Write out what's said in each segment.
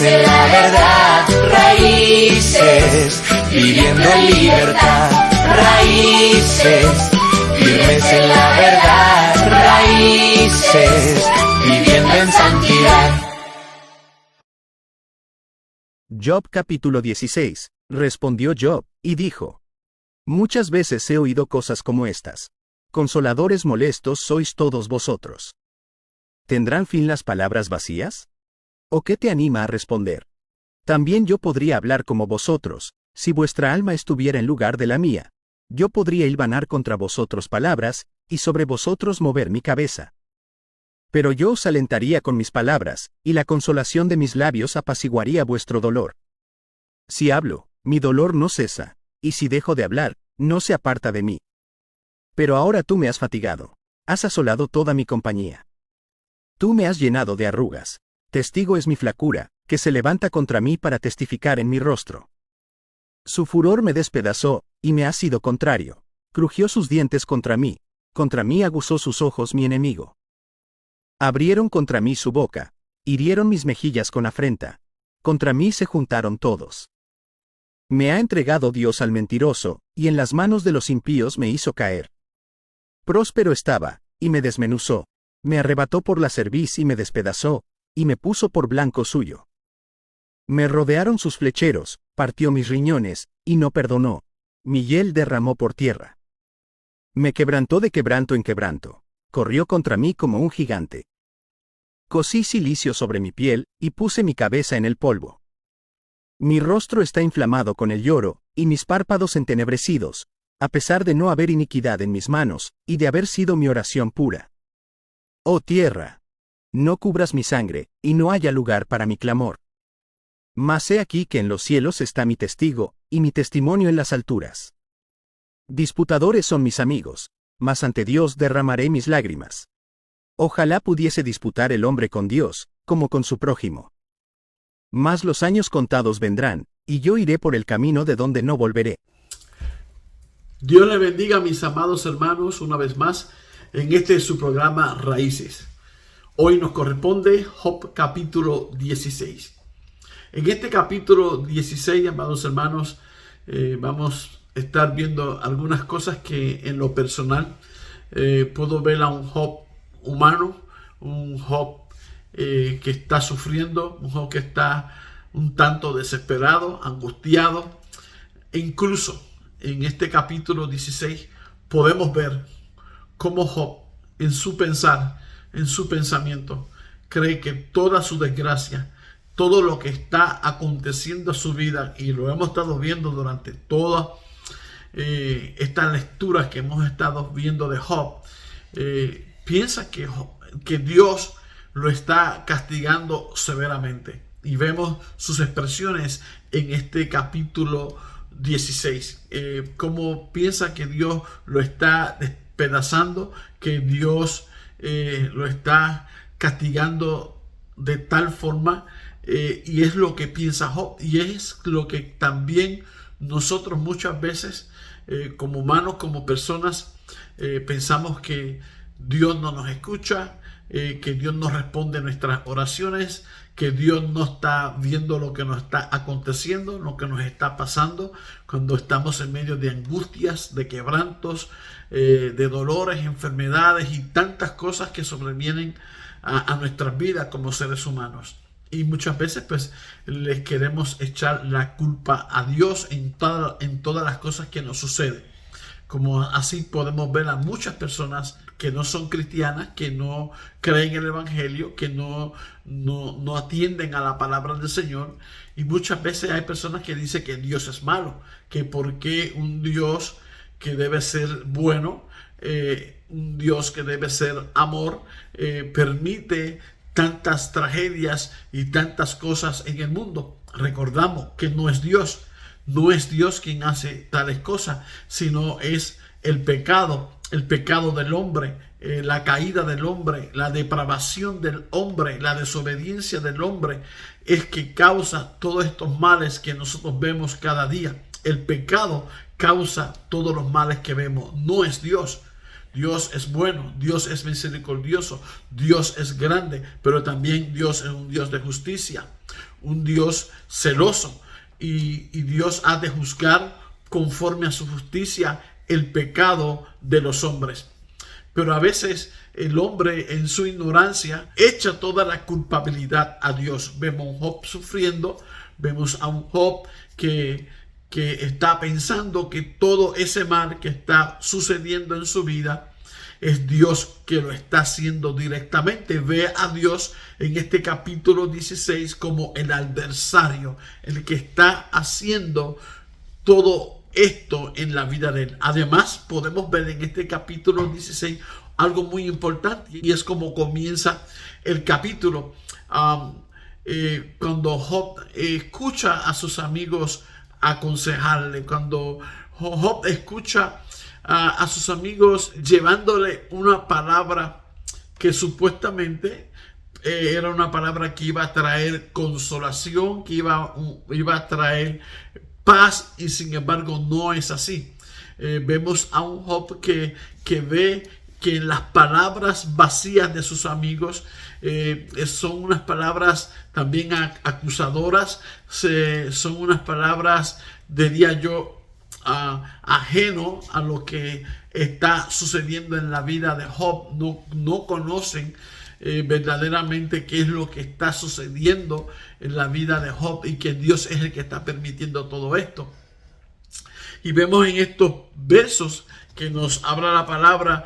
en la verdad. Raíces, viviendo en libertad. Raíces, firmes en la verdad. Raíces, viviendo en santidad. Job capítulo 16. Respondió Job, y dijo: Muchas veces he oído cosas como estas. Consoladores molestos sois todos vosotros. ¿Tendrán fin las palabras vacías? ¿O qué te anima a responder? También yo podría hablar como vosotros, si vuestra alma estuviera en lugar de la mía. Yo podría hilvanar contra vosotros palabras, y sobre vosotros mover mi cabeza. Pero yo os alentaría con mis palabras, y la consolación de mis labios apaciguaría vuestro dolor. Si hablo, mi dolor no cesa, y si dejo de hablar, no se aparta de mí. Pero ahora tú me has fatigado, has asolado toda mi compañía. Tú me has llenado de arrugas, testigo es mi flacura, que se levanta contra mí para testificar en mi rostro. Su furor me despedazó, y me ha sido contrario, crujió sus dientes contra mí aguzó sus ojos mi enemigo. Abrieron contra mí su boca, hirieron mis mejillas con afrenta, contra mí se juntaron todos. Me ha entregado Dios al mentiroso, y en las manos de los impíos me hizo caer. Próspero estaba, y me desmenuzó, me arrebató por la cerviz y me despedazó, y me puso por blanco suyo. Me rodearon sus flecheros, partió mis riñones, y no perdonó, mi hiel derramó por tierra. Me quebrantó de quebranto en quebranto, corrió contra mí como un gigante. Cosí cilicio sobre mi piel, y puse mi cabeza en el polvo. Mi rostro está inflamado con el lloro, y mis párpados entenebrecidos, a pesar de no haber iniquidad en mis manos, y de haber sido mi oración pura. Oh tierra, no cubras mi sangre, y no haya lugar para mi clamor. Mas he aquí que en los cielos está mi testigo, y mi testimonio en las alturas. Disputadores son mis amigos, mas ante Dios derramaré mis lágrimas. Ojalá pudiese disputar el hombre con Dios, como con su prójimo. Mas los años contados vendrán, y yo iré por el camino de donde no volveré. Dios le bendiga, mis amados hermanos, una vez más en este su programa Raíces. Hoy nos corresponde Job capítulo 16. En este capítulo 16, amados hermanos, vamos a estar viendo algunas cosas que en lo personal puedo ver a un Job humano, un Job que está sufriendo, un Job que está un tanto desesperado, angustiado. E incluso en este capítulo 16 podemos ver cómo Job en su pensar, en su pensamiento, cree que toda su desgracia, todo lo que está aconteciendo en su vida, y lo hemos estado viendo durante todas estas lecturas que hemos estado viendo de Job, piensa que Dios lo está castigando severamente. Y vemos sus expresiones en este capítulo 16. Cómo piensa que Dios lo está despedazando, que Dios lo está castigando de tal forma. Y es lo que piensa Job. Y es lo que también nosotros muchas veces, como humanos, como personas, pensamos que Dios no nos escucha, que Dios no responde nuestras oraciones, que Dios no está viendo lo que nos está aconteciendo, lo que nos está pasando cuando estamos en medio de angustias, de quebrantos, de dolores, enfermedades y tantas cosas que sobrevienen a nuestras vidas como seres humanos. Y muchas veces pues les queremos echar la culpa a Dios en todas las cosas que nos suceden. Como así podemos ver a muchas personas que no son cristianas, que no creen en el evangelio, que no atienden a la palabra del Señor. Y muchas veces hay personas que dicen que Dios es malo, que por qué un Dios que debe ser bueno, un Dios que debe ser amor, permite tantas tragedias y tantas cosas en el mundo. Recordamos que no es Dios. No es Dios quien hace tales cosas, sino es el pecado del hombre, la caída del hombre, la depravación del hombre, la desobediencia del hombre, es que causa todos estos males que nosotros vemos cada día. El pecado causa todos los males que vemos, no es Dios. Dios es bueno, Dios es misericordioso, Dios es grande, pero también Dios es un Dios de justicia. un Dios celoso y Dios ha de juzgar conforme a su justicia el pecado de los hombres. Pero a veces el hombre en su ignorancia echa toda la culpabilidad a Dios. Vemos a un Job sufriendo, vemos a un Job que está pensando que todo ese mal que está sucediendo en su vida es Dios que lo está haciendo directamente. Ve a Dios en este capítulo 16 como el adversario, el que está haciendo todo esto en la vida de él. Además, podemos ver en este capítulo 16 algo muy importante, y es como comienza el capítulo. Cuando Job escucha a sus amigos aconsejarle, cuando Job escucha a sus amigos llevándole una palabra que supuestamente era una palabra que iba a traer consolación, que iba a traer paz, y sin embargo no es así. Vemos a un Job que ve que las palabras vacías de sus amigos son unas palabras también acusadoras, son unas palabras, diría yo, ajeno a lo que está sucediendo en la vida de Job. No conocen verdaderamente qué es lo que está sucediendo en la vida de Job, y que Dios es el que está permitiendo todo esto. Y vemos en estos versos que nos habla la palabra,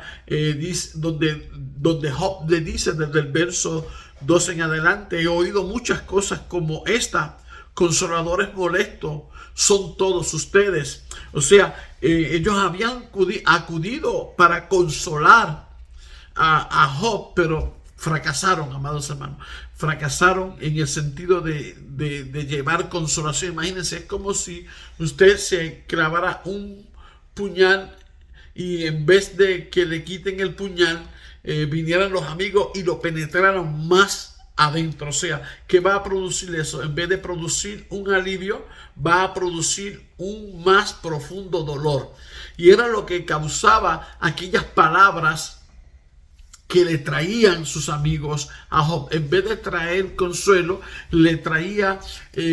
donde Job le dice desde el verso 12 en adelante: he oído muchas cosas como esta, consoladores molestos son todos ustedes. O sea, ellos habían acudido para consolar a Job, pero fracasaron, amados hermanos. Fracasaron en el sentido de llevar consolación. Imagínense, es como si usted se clavara un puñal y en vez de que le quiten el puñal, vinieran los amigos y lo penetraran más adentro. O sea, ¿qué va a producir eso? En vez de producir un alivio, va a producir un más profundo dolor. Y era lo que causaba aquellas palabras que le traían sus amigos a Job. En vez de traer consuelo, le traía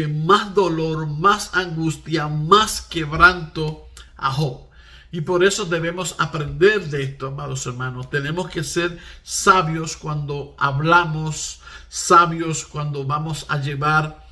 más dolor, más angustia, más quebranto a Job. Y por eso debemos aprender de esto, amados hermanos. Tenemos que ser sabios cuando hablamos, sabios cuando vamos a llevar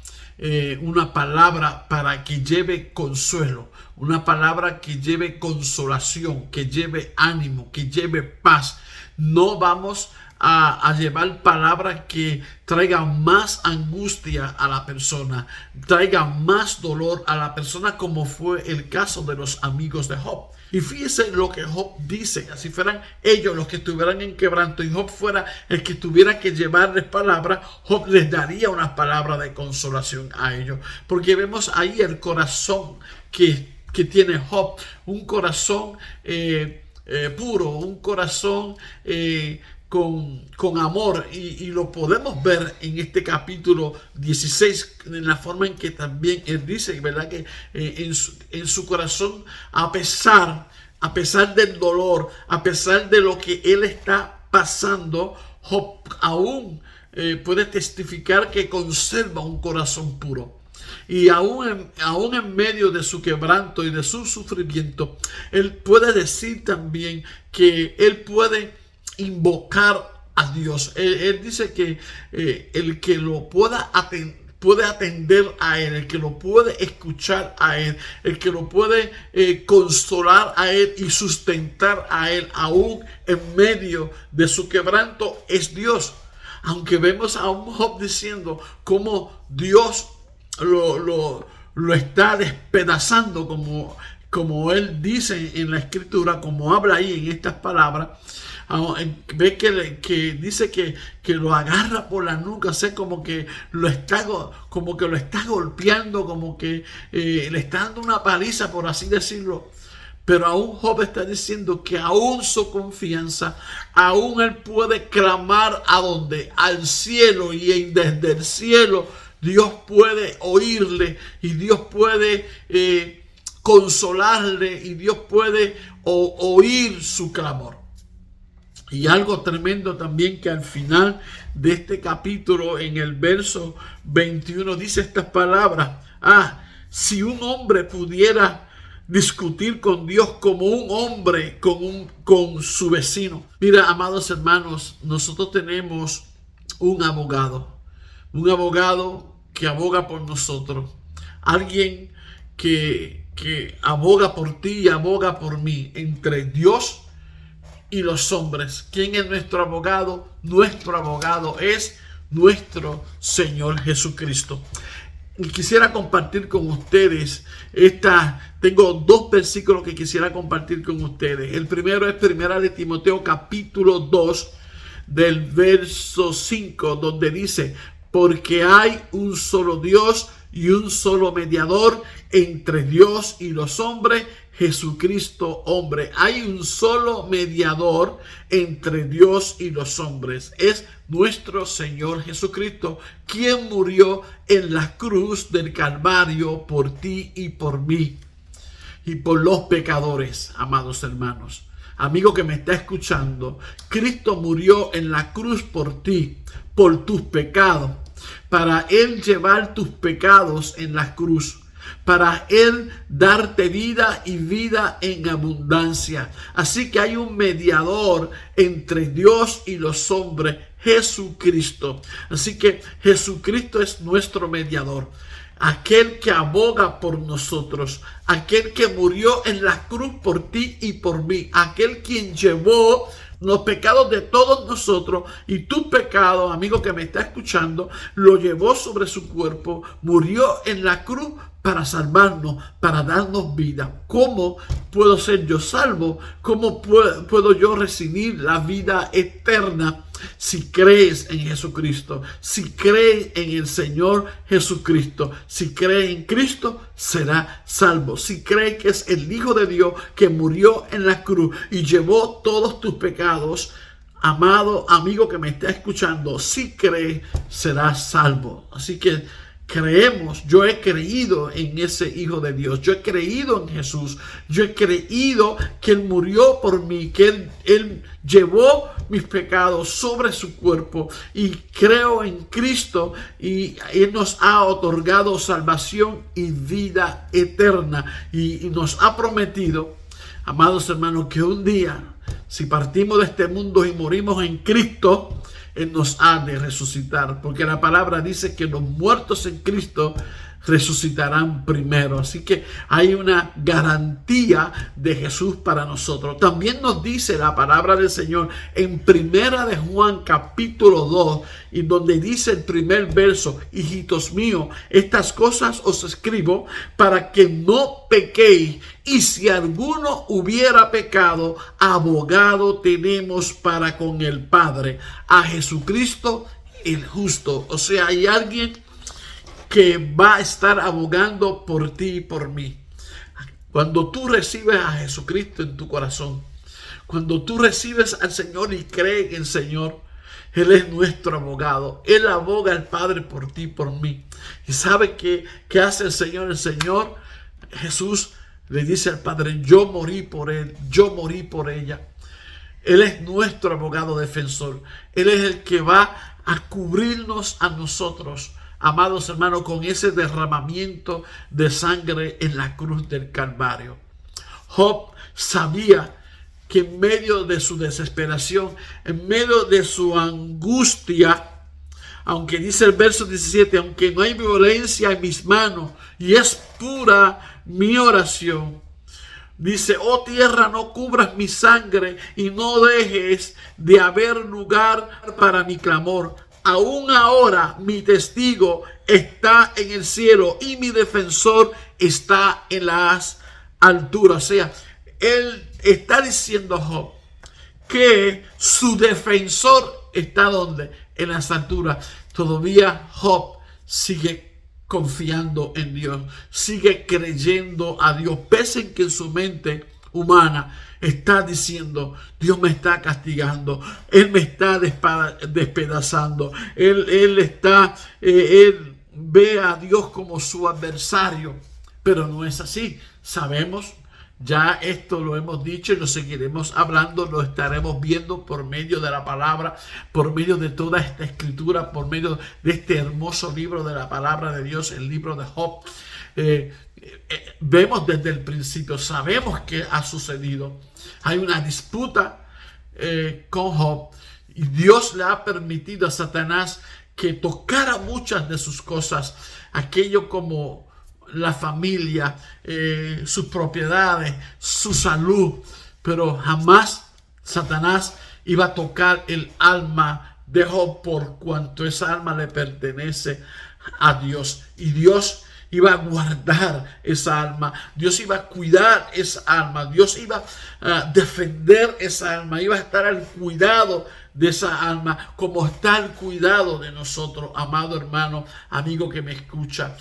una palabra para que lleve consuelo, una palabra que lleve consolación, que lleve ánimo, que lleve paz. No vamos a llevar palabras que traigan más angustia a la persona, traigan más dolor a la persona, como fue el caso de los amigos de Job. Y fíjense lo que Job dice: si fueran ellos los que estuvieran en quebranto y Job fuera el que tuviera que llevarles palabras, Job les daría unas palabras de consolación a ellos. Porque vemos ahí el corazón que tiene Job, un corazón puro, un corazón con amor, y lo podemos ver en este capítulo 16, en la forma en que también él dice, ¿verdad?, que en su corazón, a pesar del dolor, a pesar de lo que él está pasando, Job aún puede testificar que conserva un corazón puro. Y aún en medio de su quebranto y de su sufrimiento, él puede decir también que él puede invocar a Dios. Él dice que el que lo puede atender a él, el que lo puede escuchar a él, el que lo puede consolar a él y sustentar a él aún en medio de su quebranto, es Dios. Aunque vemos a un Job diciendo cómo Dios lo está despedazando, como él dice en la escritura, como habla ahí en estas palabras. Ve que dice que lo agarra por la nuca, o sea, como que lo está golpeando, como que le está dando una paliza, por así decirlo. Pero aún Job está diciendo que aún su confianza, aún él puede clamar ¿a dónde? Al cielo, y desde el cielo Dios puede oírle, y Dios puede consolarle, y Dios puede oír su clamor. Y algo tremendo también, que al final de este capítulo, en el verso 21, dice estas palabras: si un hombre pudiera discutir con Dios como un hombre con su vecino. Mira, amados hermanos, nosotros tenemos un abogado que aboga por nosotros, alguien que aboga por ti y aboga por mí, entre Dios y los hombres. ¿Quién es nuestro abogado? Nuestro abogado es nuestro Señor Jesucristo. Y quisiera compartir con ustedes tengo dos versículos que quisiera compartir con ustedes. El primero es 1 de Timoteo capítulo 2 del verso 5, donde dice: porque hay un solo Dios y un solo mediador entre Dios y los hombres, Jesucristo hombre. Hay un solo mediador entre Dios y los hombres. Es nuestro Señor Jesucristo, quien murió en la cruz del Calvario por ti y por mí y por los pecadores, amados hermanos. Amigo que me está escuchando, Cristo murió en la cruz por ti, por tus pecados, para Él llevar tus pecados en la cruz, para Él darte vida y vida en abundancia. Así que hay un mediador entre Dios y los hombres, Jesucristo. Así que Jesucristo es nuestro mediador, aquel que aboga por nosotros, aquel que murió en la cruz por ti y por mí, aquel quien llevó los pecados de todos nosotros, y tu pecado, amigo que me está escuchando, lo llevó sobre su cuerpo, murió en la cruz para salvarnos, para darnos vida. ¿Cómo puedo ser yo salvo? ¿Cómo puedo yo recibir la vida eterna? Si crees en Jesucristo, si crees en el Señor Jesucristo, si crees en Cristo, será salvo. Si crees que es el Hijo de Dios que murió en la cruz y llevó todos tus pecados, amado amigo que me está escuchando, si crees, serás salvo. Así que creemos, yo he creído en ese Hijo de Dios, yo he creído en Jesús, yo he creído que Él murió por mí, que Él llevó mis pecados sobre su cuerpo, y creo en Cristo, y Él nos ha otorgado salvación y vida eterna, y nos ha prometido, amados hermanos, que un día, si partimos de este mundo y morimos en Cristo, Él nos ha de resucitar, porque la palabra dice que los muertos en Cristo resucitarán primero. Así que hay una garantía de Jesús para nosotros. También nos dice la palabra del Señor en Primera de Juan capítulo 2, y donde dice el primer verso: hijitos míos, estas cosas os escribo para que no pequéis, y si alguno hubiera pecado, abogado tenemos para con el Padre, a Jesucristo el justo. O sea, hay alguien que va a estar abogando por ti y por mí. Cuando tú recibes a Jesucristo en tu corazón, cuando tú recibes al Señor y crees en el Señor, Él es nuestro abogado. Él aboga al Padre por ti y por mí. ¿Y sabe qué hace el Señor? El Señor Jesús le dice al Padre: yo morí por Él, yo morí por ella. Él es nuestro abogado defensor. Él es el que va a cubrirnos a nosotros, amados hermanos, con ese derramamiento de sangre en la cruz del Calvario. Job sabía que en medio de su desesperación, en medio de su angustia, aunque dice el verso 17, aunque no hay violencia en mis manos y es pura mi oración, dice: oh tierra, no cubras mi sangre y no dejes de haber lugar para mi clamor. Aún ahora mi testigo está en el cielo y mi defensor está en las alturas. O sea, él está diciendo, Job, que su defensor está ¿dónde? En las alturas. Todavía Job sigue confiando en Dios, sigue creyendo a Dios, pese en que en su mente humana está diciendo: Dios me está castigando, Él me está despedazando, Él ve a Dios como su adversario. Pero no es así. Sabemos Ya esto lo hemos dicho y lo seguiremos hablando, lo estaremos viendo por medio de la palabra, por medio de toda esta escritura, por medio de este hermoso libro de la palabra de Dios, el libro de Job. Vemos desde el principio, sabemos qué ha sucedido. Hay una disputa con Job y Dios le ha permitido a Satanás que tocara muchas de sus cosas, aquello como la familia, sus propiedades, su salud, pero jamás Satanás iba a tocar el alma de Job, por cuanto esa alma le pertenece a Dios, y Dios iba a guardar esa alma, Dios iba a cuidar esa alma, Dios iba a defender esa alma, iba a estar al cuidado de esa alma, como está al cuidado de nosotros, amado hermano, amigo que me escucha.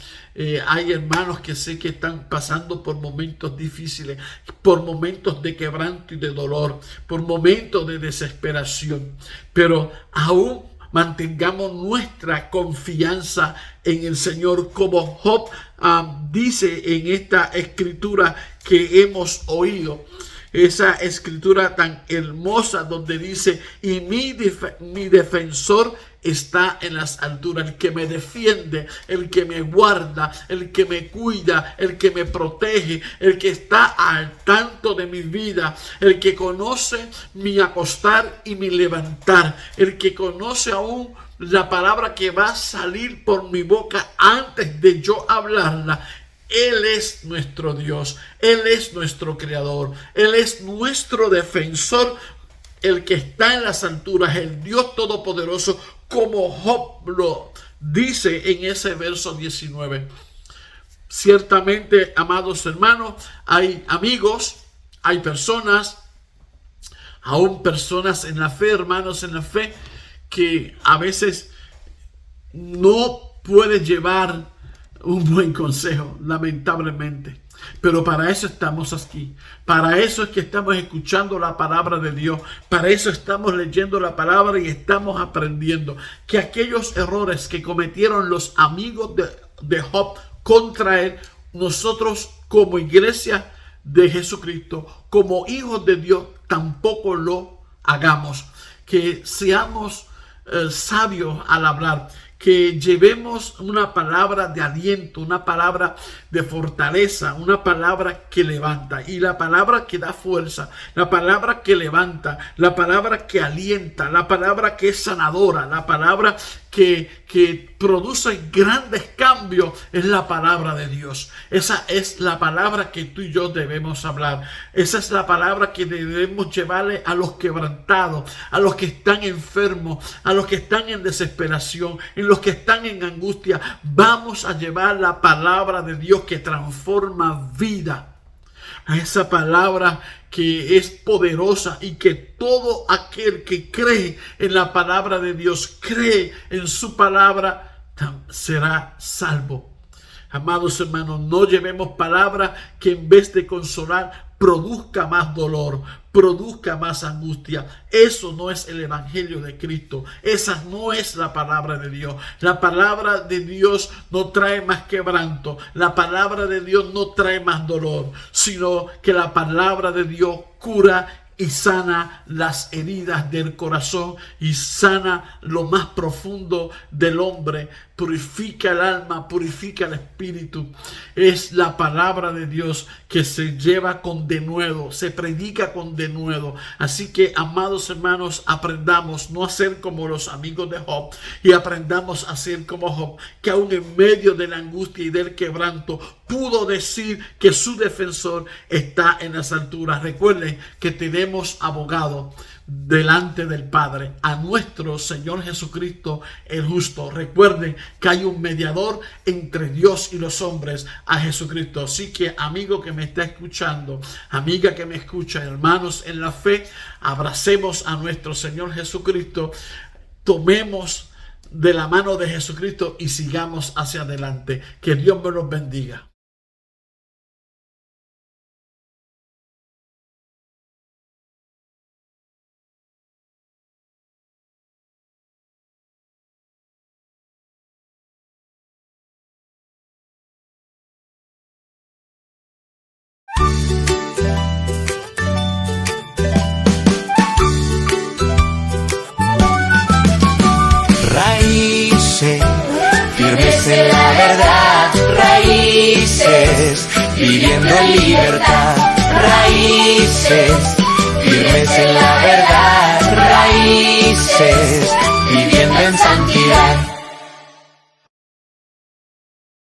Hay hermanos que sé que están pasando por momentos difíciles, por momentos de quebranto y de dolor, por momentos de desesperación, pero aún mantengamos nuestra confianza en el Señor, como Job dice en esta escritura que hemos oído. Esa escritura tan hermosa donde dice: y mi defensor está en las alturas, el que me defiende, el que me guarda, el que me cuida, el que me protege, el que está al tanto de mi vida, el que conoce mi acostar y mi levantar, el que conoce aún la palabra que va a salir por mi boca antes de yo hablarla. Él es nuestro Dios, Él es nuestro Creador, Él es nuestro defensor, el que está en las alturas, el Dios Todopoderoso, como Job lo dice en ese verso 19. Ciertamente, amados hermanos, hay amigos, hay personas, aún personas en la fe, hermanos en la fe, que a veces no pueden llevar un buen consejo, lamentablemente. Pero para eso estamos aquí. Para eso es que estamos escuchando la palabra de Dios. Para eso estamos leyendo la palabra y estamos aprendiendo que aquellos errores que cometieron los amigos de Job contra él, nosotros como iglesia de Jesucristo, como hijos de Dios, tampoco lo hagamos. Que seamos sabios al hablar, que llevemos una palabra de aliento, una palabra de fortaleza, una palabra que levanta, y la palabra que da fuerza, la palabra que levanta, la palabra que alienta, la palabra que es sanadora, la palabra que produce grandes cambios, es la palabra de Dios. Esa es la palabra que tú y yo debemos hablar. Esa es la palabra que debemos llevarle a los quebrantados, a los que están enfermos, a los que están en desesperación, en los que están en angustia. Vamos a llevar la palabra de Dios que transforma vida. A esa palabra que es poderosa y que todo aquel que cree en la palabra de Dios, cree en su palabra, será salvo. Amados hermanos, no llevemos palabra que en vez de consolar produzca más dolor, produzca más angustia. Eso no es el evangelio de Cristo. Esa no es la palabra de Dios. La palabra de Dios no trae más quebranto. La palabra de Dios no trae más dolor, sino que la palabra de Dios cura y sana las heridas del corazón y sana lo más profundo del hombre, purifica el alma, purifica el espíritu. Es la palabra de Dios que se lleva con denuedo, se predica con denuedo. Así que, amados hermanos, aprendamos no a ser como los amigos de Job, y aprendamos a ser como Job, que aún en medio de la angustia y del quebranto pudo decir que su defensor está en las alturas. Recuerden que tenemos abogado delante del Padre, a nuestro Señor Jesucristo el justo. Recuerden que hay un mediador entre Dios y los hombres, a Jesucristo. Así que, amigo que me está escuchando, amiga que me escucha, hermanos en la fe, abracemos a nuestro Señor Jesucristo, tomemos de la mano de Jesucristo y sigamos hacia adelante. Que Dios me los bendiga. firmes en la verdad, raíces, viviendo en libertad, raíces, firmes en la verdad, raíces, viviendo en